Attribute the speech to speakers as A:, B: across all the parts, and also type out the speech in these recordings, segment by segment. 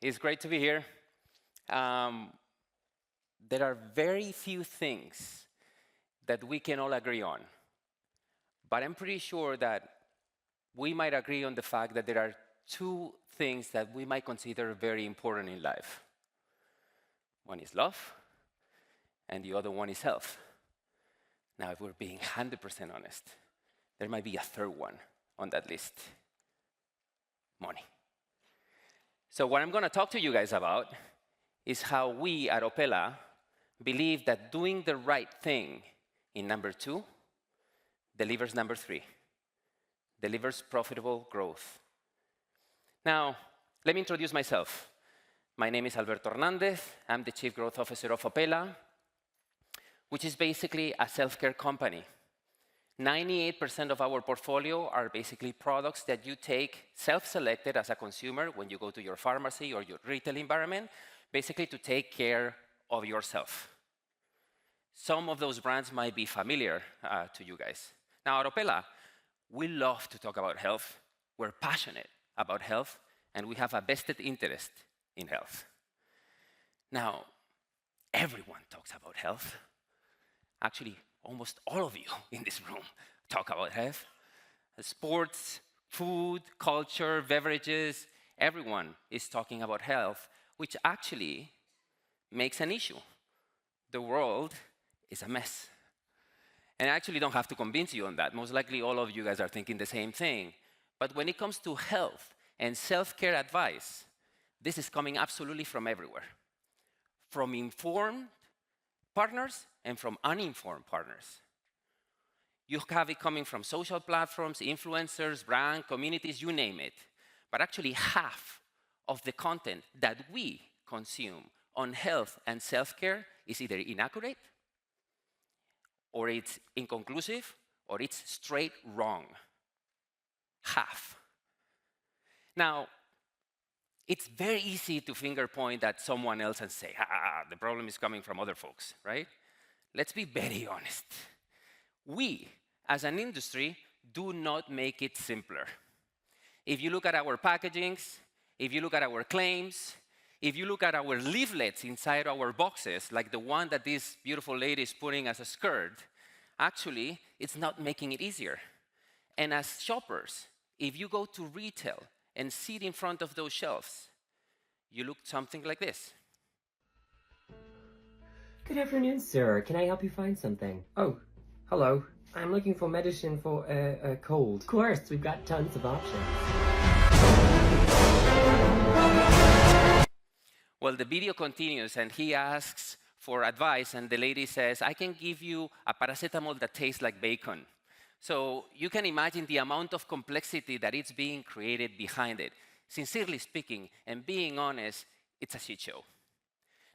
A: It's great to be here. Um, there are very few things that we can all agree on, but I'm pretty sure that we might agree on the fact that there are two things that we might consider very important in life. One is love, and the other one is health. Now, if we're being 100% honest, there might be a third one on that list: money. So what I'm going to talk to you guys about is how we at Opella believe that doing the right thing in number 2 delivers number 3, delivers profitable growth. Now, let me introduce myself. My name is Alberto Hernandez. I'm the Chief Growth Officer of Opella, which is basically a self-care company. 98% of our portfolio are basically products that you take self-selected as a consumer when you go to your pharmacy or your retail environment, basically to take care of yourself. Some of those brands might be familiar to you guys. Now, at Opella, we love to talk about health. We're passionate about health, and we have a vested interest in health. Now, everyone talks about health. Actually, almost all of you in this room talk about health. Sports, food, culture, beverages, everyone is talking about health, which actually makes an issue. The world is a mess. And I actually don't have to convince you on that. Most likely all of you guys are thinking the same thing. But when it comes to health and self-care advice, this is coming absolutely from everywhere. From informed partners and from uninformed partners. You have it coming from social platforms, influencers, brand, communities, you name it. But actually half of the content that we consume on health and self-care is either inaccurate, or it's inconclusive, or it's straight wrong. Half. Now, it's very easy to finger point at someone else and say, the problem is coming from other folks, right? Let's be very honest. We, as an industry, do not make it simpler. If you look at our packagings, if you look at our claims, if you look at our leaflets inside our boxes, like the one that this beautiful lady is putting as a skirt, actually, it's not making it easier. And as shoppers, if you go to retail and sit in front of those shelves, you look something like this.
B: Good afternoon, sir. Can I help you find something? Oh, hello. I'm looking for medicine for a cold. Of course, we've got tons of options.
A: Well, the video continues, and he asks for advice, and the lady says, I can give you a paracetamol that tastes like bacon. So you can imagine the amount of complexity that is being created behind it. Sincerely speaking, and being honest, it's a shit show.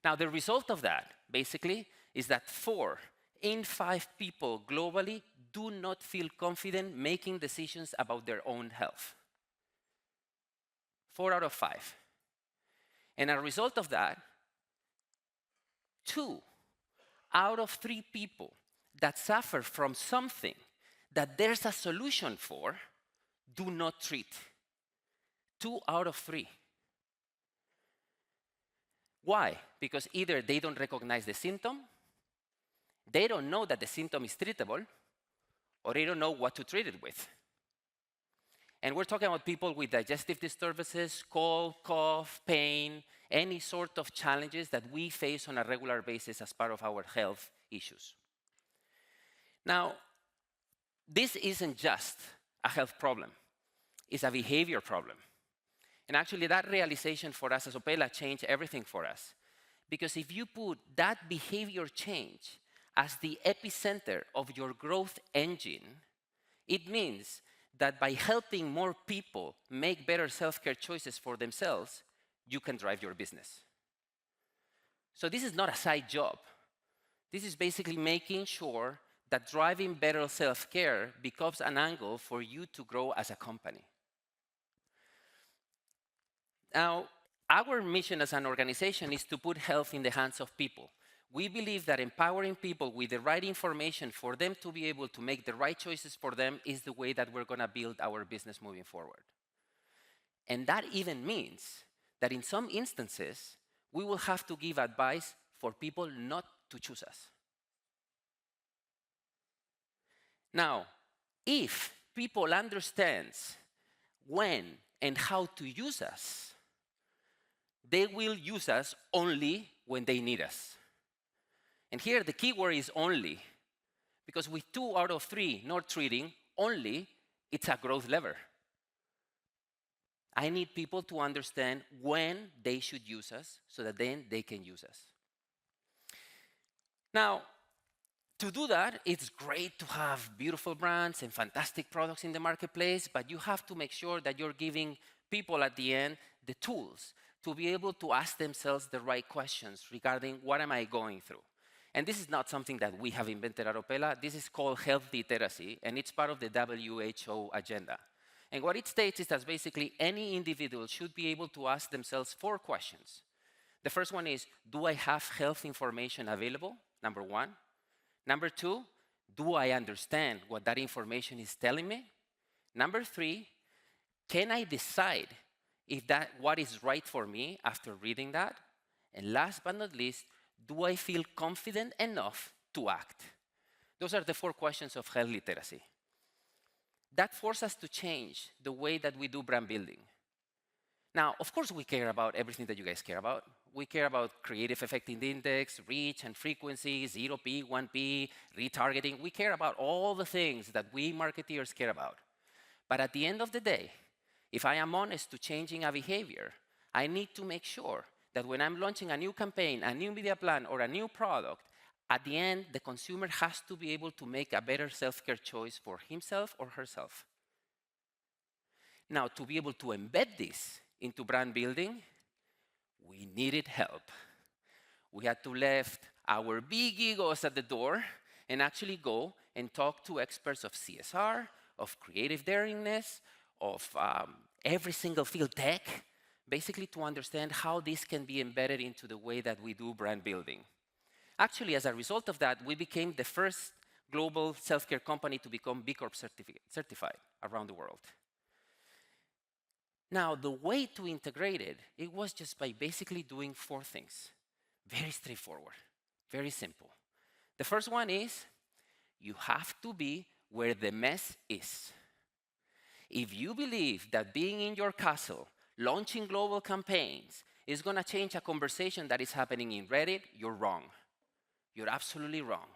A: Now, the result of that, basically, is that 4 in 5 people globally do not feel confident making decisions about their own health. 4 out of 5. And as a result of that, 2 out of 3 people that suffer from something that there's a solution for do not treat. 2 out of 3. Why? Because either they don't recognize the symptom, they don't know that the symptom is treatable, or they don't know what to treat it with. And we're talking about people with digestive disturbances, cold, cough, pain, any sort of challenges that we face on a regular basis as part of our health issues. Now, this isn't just a health problem. It's a behavior problem. And actually, that realization for us as Opella changed everything for us. Because if you put that behavior change as the epicenter of your growth engine, it means that by helping more people make better self-care choices for themselves, you can drive your business. So this is not a side job. This is basically making sure that driving better self-care becomes an angle for you to grow as a company. Now, our mission as an organization is to put health in the hands of people. We believe that empowering people with the right information for them to be able to make the right choices for them is the way that we're going to build our business moving forward. And that even means that in some instances, we will have to give advice for people not to choose us. Now, if people understand when and how to use us, they will use us only when they need us. And here the key word is only, because with 2 out of 3 not treating, only, it's a growth lever. I need people to understand when they should use us so that then they can use us. Now, to do that, it's great to have beautiful brands and fantastic products in the marketplace, but you have to make sure that you're giving people at the end the tools to be able to ask themselves the right questions regarding what am I going through. And this is not something that we have invented at Opella. This is called health literacy, and it's part of the WHO agenda. And what it states is that basically any individual should be able to ask themselves 4 questions. The first one is, do I have health information available? Number 1. Number 2, do I understand what that information is telling me? Number 3, can I decide if what is right for me after reading that? And last but not least, do I feel confident enough to act? Those are the 4 questions of health literacy. That forces us to change the way that we do brand building. Now, of course, we care about everything that you guys care about. We care about creative effective index, reach and frequency, 0P, 1P, retargeting. We care about all the things that we marketeers care about. But at the end of the day, if I am honest to changing a behavior, I need to make sure that when I'm launching a new campaign, a new media plan, or a new product, at the end, the consumer has to be able to make a better self-care choice for himself or herself. Now, to be able to embed this into brand building, we needed help. We had to leave our big egos at the door and actually go and talk to experts of CSR, of creative daringness, of every single field tech, basically to understand how this can be embedded into the way that we do brand building. Actually, as a result of that, we became the first global self-care company to become B Corp certified around the world. Now, the way to integrate it, it was just by basically doing 4 things. Very straightforward, very simple. The first one is, you have to be where the mess is. If you believe that being in your castle, launching global campaigns, is going to change a conversation that is happening in Reddit, you're wrong. You're absolutely wrong.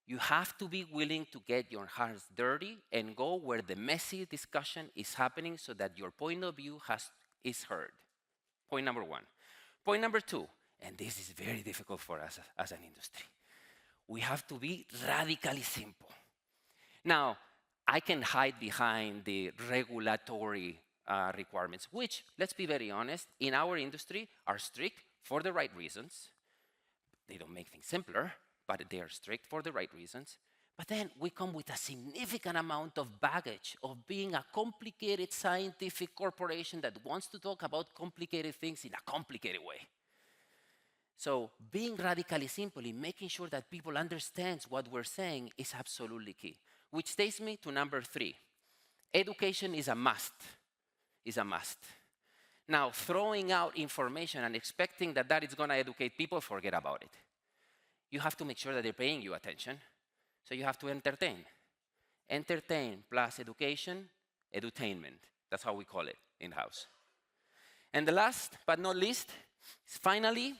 A: You have to be willing to get your hands dirty and go where the messy discussion is happening so that your point of view is heard. Point number 1. Point number 2, and this is very difficult for us as an industry. We have to be radically simple. Now, I can hide behind the regulatory requirements, which, let's be very honest, in our industry are strict for the right reasons. They don't make things simpler, but they are strict for the right reasons. But then we come with a significant amount of baggage of being a complicated scientific corporation that wants to talk about complicated things in a complicated way. So being radically simple in making sure that people understand what we're saying is absolutely key. Which takes me to number 3. Education is a must. Now, throwing out information and expecting that that is going to educate people, forget about it. You have to make sure that they're paying you attention, so you have to entertain. Entertain plus education, edutainment. That's how we call it in-house. And the last but not least, finally,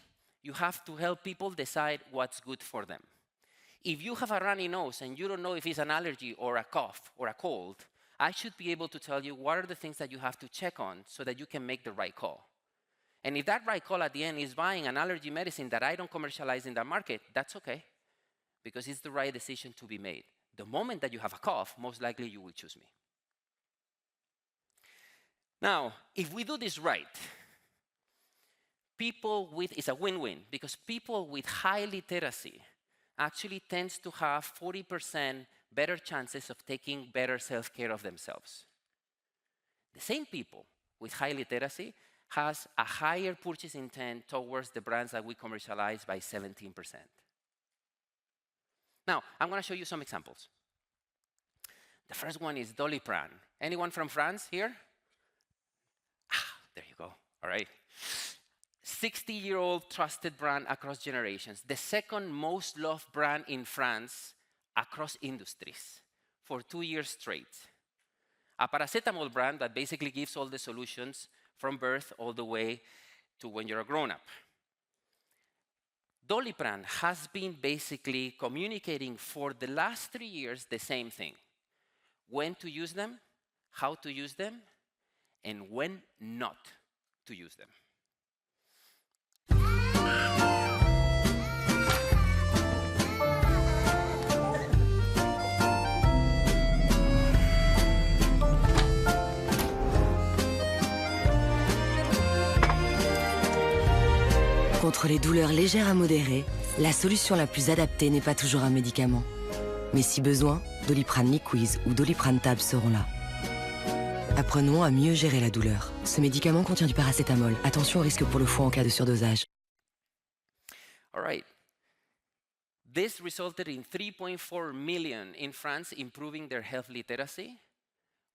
A: you have to help people decide what's good for them. If you have a runny nose and you don't know if it's an allergy or a cough or a cold, I should be able to tell you what are the things that you have to check on so that you can make the right call. And if that right call at the end is buying an allergy medicine that I don't commercialize in the market, that's okay, because it's the right decision to be made. The moment that you have a cough, most likely you will choose me. Now, if we do this right, it's a win-win, because people with high literacy actually tends to have 40% better chances of taking better self-care of themselves. The same people with high literacy has a higher purchase intent towards the brands that we commercialize by 17%. Now, I'm going to show you some examples. The first one is Doliprane. Anyone from France here? There you go. All right. 60-year-old trusted brand across generations, the second most loved brand in France across industries for 2 years straight. A paracetamol brand that basically gives all the solutions from birth all the way to when you're a grown-up. Doliprane has been basically communicating for the last 3 years the same thing. When to use them, how to use them, and when not to use them.
C: Contre les douleurs légères à modérées, la solution la plus adaptée n'est pas toujours un médicament. Mais si besoin, Doliprane Liquids ou Doliprane Tab seront là. Apprenons à mieux gérer la douleur. Ce médicament contient du paracétamol. Attention au risque pour le foie en cas de surdosage.
A: All right. This resulted in 3.4 million in France improving their health literacy,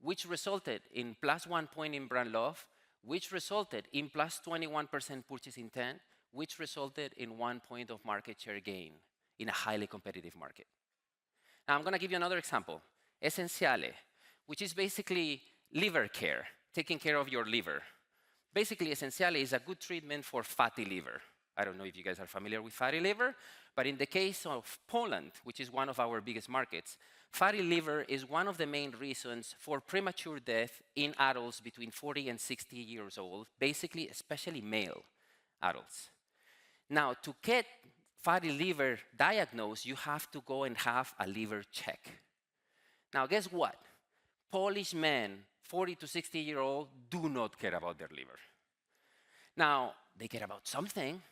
A: which resulted in +1 point in brand love, which resulted in +21% purchase intent, which resulted in 1 point of market share gain in a highly competitive market. Now I'm going to give you another example, Essenziale, which is basically liver care, taking care of your liver. Basically, Essenziale is a good treatment for fatty liver. I don't know if you guys are familiar with fatty liver, but in the case of Poland, which is one of our biggest markets, fatty liver is one of the main reasons for premature death in adults between 40 and 60 years old, basically, especially male adults. Now, to get fatty liver diagnosed, you have to go and have a liver check. Now, guess what? Polish men, 40 to 60-year-old, do not care about their liver. Now, they care about something.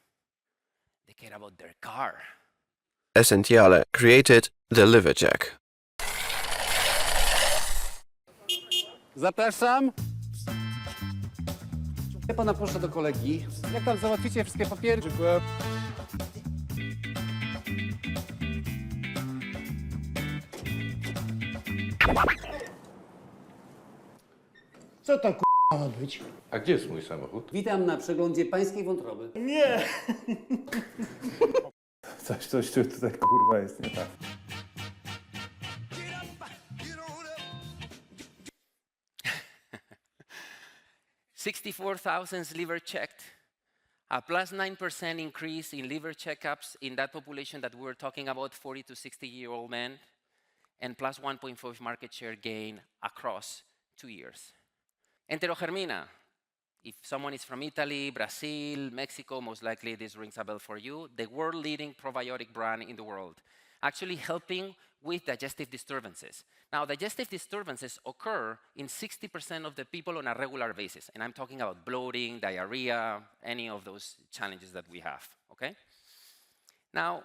A: They care about their car.
D: Essenziale created the liver check.
E: Zapraszam. Ja pana proszę do kolegi. Jak tam załatwicie wszystkie papiery? Dziękuję.
F: Co to k***a ma być?
G: A gdzie jest mój samochód?
E: Witam na przeglądzie pańskiej wątroby.
F: Nie!
H: Coś tutaj kurwa jest nie tak.
A: $64,000 liver checked, a +9% increase in liver checkups in that population that we were talking about, 40 to 60-year-old men, and +1.5 market share gain across 2 years. Enterogermina. If someone is from Italy, Brazil, Mexico, most likely this rings a bell for you. The world-leading probiotic brand in the world, actually helping with digestive disturbances. Now, digestive disturbances occur in 60% of the people on a regular basis, and I'm talking about bloating, diarrhea, any of those challenges that we have, okay? Now,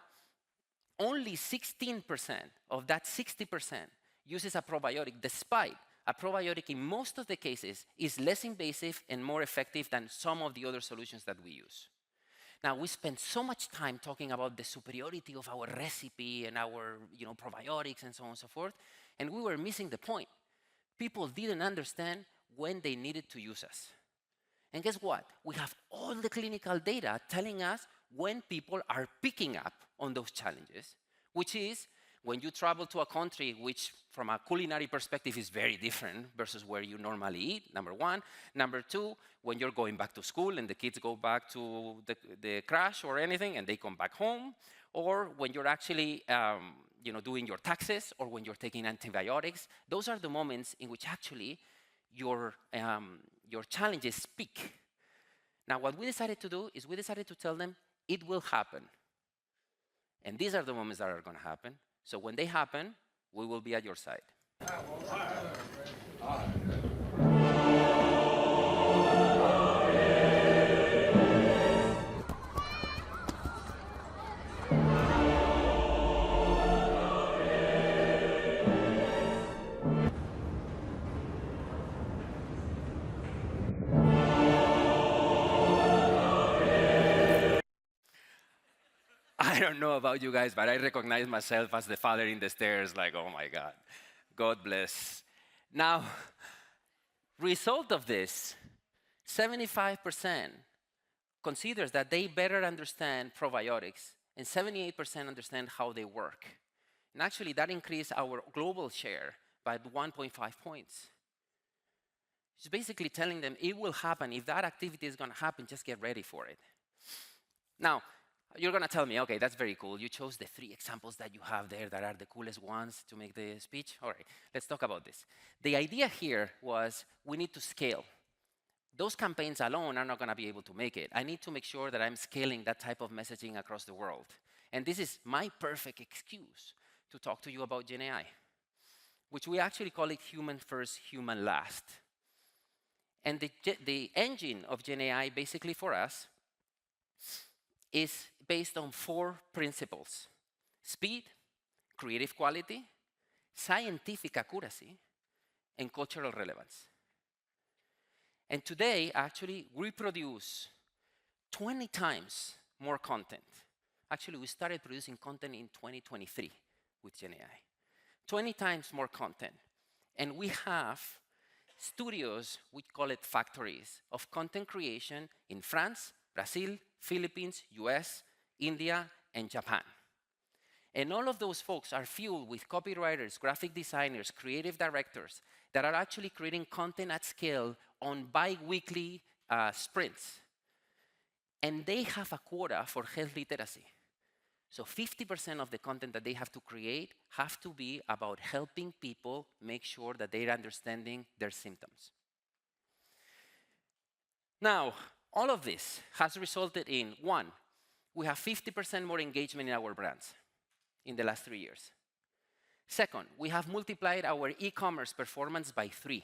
A: only 16% of that 60% uses a probiotic, despite a probiotic in most of the cases is less invasive and more effective than some of the other solutions that we use. Now, we spend so much time talking about the superiority of our recipe and our probiotics and so on and so forth, and we were missing the point. People didn't understand when they needed to use us. And guess what? We have all the clinical data telling us when people are picking up on those challenges, which is when you travel to a country which, from a culinary perspective, is very different versus where you normally eat, number one. Number two, when you're going back to school and the kids go back to the crash or anything and they come back home, or when you're actually doing your taxes, or when you're taking antibiotics. Those are the moments in which actually your challenges peak. Now, what we decided to do is we decided to tell them it will happen. And these are the moments that are going to happen. So when they happen, we will be at your side. I don't know about you guys, but I recognize myself as the father in the stairs, like, oh my God, God bless. Now, result of this, 75% considers that they better understand probiotics, and 78% understand how they work. And actually, that increased our global share by 1.5 points. It's basically telling them it will happen. If that activity is going to happen, just get ready for it. Now, you're going to tell me, okay, that's very cool. You chose the 3 examples that you have there that are the coolest ones to make the speech. All right, let's talk about this. The idea here was we need to scale. Those campaigns alone are not going to be able to make it. I need to make sure that I'm scaling that type of messaging across the world. And this is my perfect excuse to talk to you about GenAI, which we actually call it human first, human last. And the engine of GenAI, basically for us, is based on 4 principles: speed, creative quality, scientific accuracy, and cultural relevance. And today, actually, we produce 20 times more content. Actually, we started producing content in 2023 with GenAI. 20 times more content. And we have studios, we call it factories, of content creation in France, Brazil, Philippines, US, India, and Japan. And all of those folks are fueled with copywriters, graphic designers, creative directors that are actually creating content at scale on bi-weekly sprints. And they have a quota for health literacy. So 50% of the content that they have to create have to be about helping people make sure that they're understanding their symptoms. Now, all of this has resulted in, 1, we have 50% more engagement in our brands in the last 3 years. Second, we have multiplied our e-commerce performance by 3.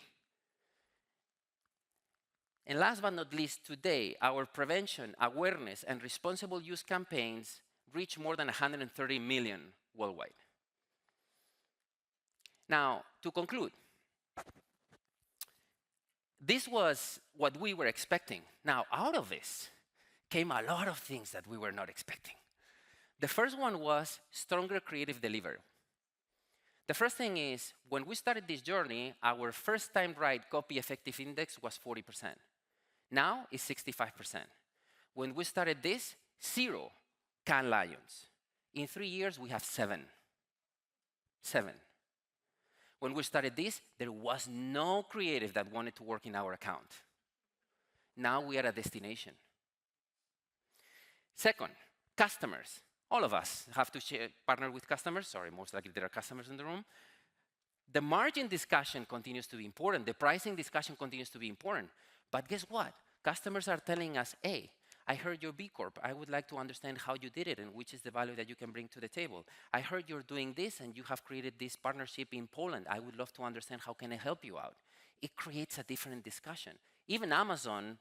A: And last but not least, today, our prevention, awareness, and responsible use campaigns reach more than 130 million worldwide. Now, to conclude, this was what we were expecting. Now, out of this came a lot of things that we were not expecting. The first one was stronger creative delivery. The first thing is, when we started this journey, our first time right copy effective index was 40%. Now it's 65%. When we started this, 0 Cannes Lions. In 3 years, we have 7. 7. When we started this, there was no creative that wanted to work in our account. Now we are a destination. Second, customers. All of us have to partner with customers. Sorry, most likely there are customers in the room. The margin discussion continues to be important. The pricing discussion continues to be important. But guess what? Customers are telling us, hey, I heard your B Corp. I would like to understand how you did it and which is the value that you can bring to the table. I heard you're doing this and you have created this partnership in Poland. I would love to understand how can I help you out. It creates a different discussion. Even Amazon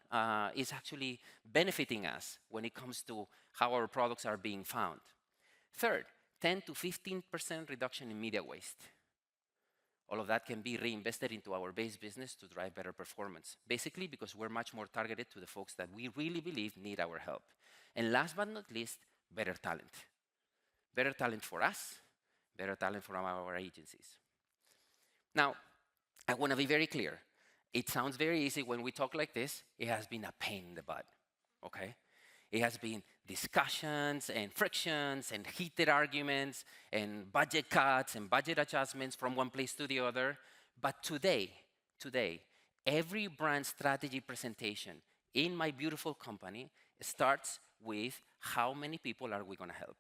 A: is actually benefiting us when it comes to how our products are being found. Third, 10 to 15% reduction in media waste. All of that can be reinvested into our base business to drive better performance. Basically, because we're much more targeted to the folks that we really believe need our help. And last but not least, better talent. Better talent for us, better talent for our agencies. Now, I want to be very clear. It sounds very easy when we talk like this. It has been a pain in the butt, okay? It has been discussions and frictions and heated arguments and budget cuts and budget adjustments from one place to the other. But today, every brand strategy presentation in my beautiful company starts with how many people are we going to help?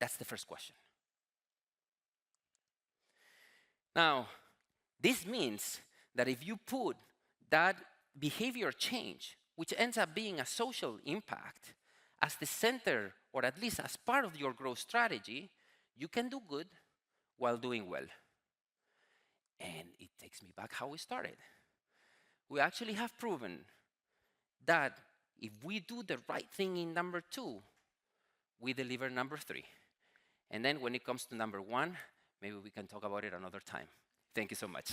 A: That's the first question. Now, this means that if you put that behavior change, which ends up being a social impact, as the center, or at least as part of your growth strategy, you can do good while doing well. And it takes me back how we started. We actually have proven that if we do the right thing in number 2, we deliver number 3. And then when it comes to number 1, maybe we can talk about it another time. Thank you so much.